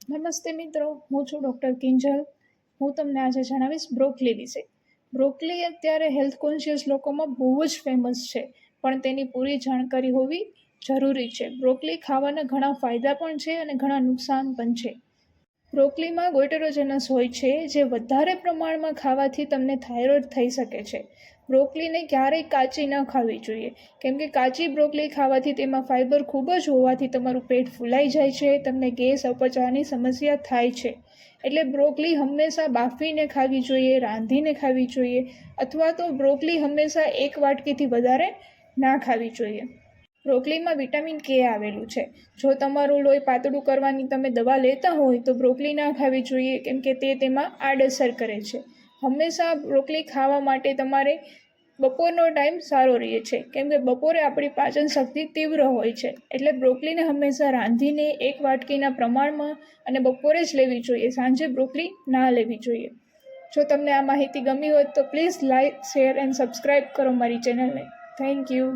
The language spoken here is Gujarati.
નમસ્તે મિત્રો, હું છું ડૉક્ટર કિંજલ. હું તમને આજે જણાવીશ બ્રોકલી વિશે. બ્રોકલી અત્યારે હેલ્થ કોન્શિયસ લોકોમાં બહુ જ ફેમસ છે, પણ તેની પૂરી જાણકારી હોવી જરૂરી છે. બ્રોકલી ખાવાના ઘણા ફાયદા પણ છે અને ઘણા નુકસાન પણ છે. બ્રોકલીમાં ગોઇટેરોજેનસ હોય છે, જે વધારે પ્રમાણમાં ખાવાથી તમને થાઇરોઇડ થઈ શકે છે. બ્રોકલીને ક્યારેય કાચી ન ખાવી જોઈએ, કેમ કે કાચી બ્રોકલી ખાવાથી તેમાં ફાઇબર ખૂબ જ હોવાથી તમારું પેટ ફૂલાઈ જાય છે, તમને ગેસ અપચવાની સમસ્યા થાય છે. એટલે બ્રોકલી હંમેશા બાફીને ખાવી જોઈએ, રાંધીને ખાવી જોઈએ, અથવા તો બ્રોકલી હંમેશા એક વાટકીથી વધારે ના ખાવી જોઈએ. બ્રોકલીમાં વિટામિન કે આવેલું છે. જો તમારું લોહી પાતળું કરવાની તમે દવા લેતા હોય તો બ્રોકલી ના ખાવી જોઈએ, કેમ કે તે તેમાં આડઅસર કરે છે. હંમેશા બ્રોકલી ખાવા માટે તમારે બપોરનો ટાઈમ સારો રહે છે, કેમ કે બપોરે આપણી પાચન શક્તિ તીવ્ર હોય છે. એટલે બ્રોકલીને હંમેશા રાંધીને એક વાટકીના પ્રમાણમાં અને બપોરે જ લેવી જોઈએ, સાંજે બ્રોકલી ના લેવી જોઈએ. જો તમને આ માહિતી ગમી હોય તો please like, share and subscribe કરો મારી ચેનલને. Thank you.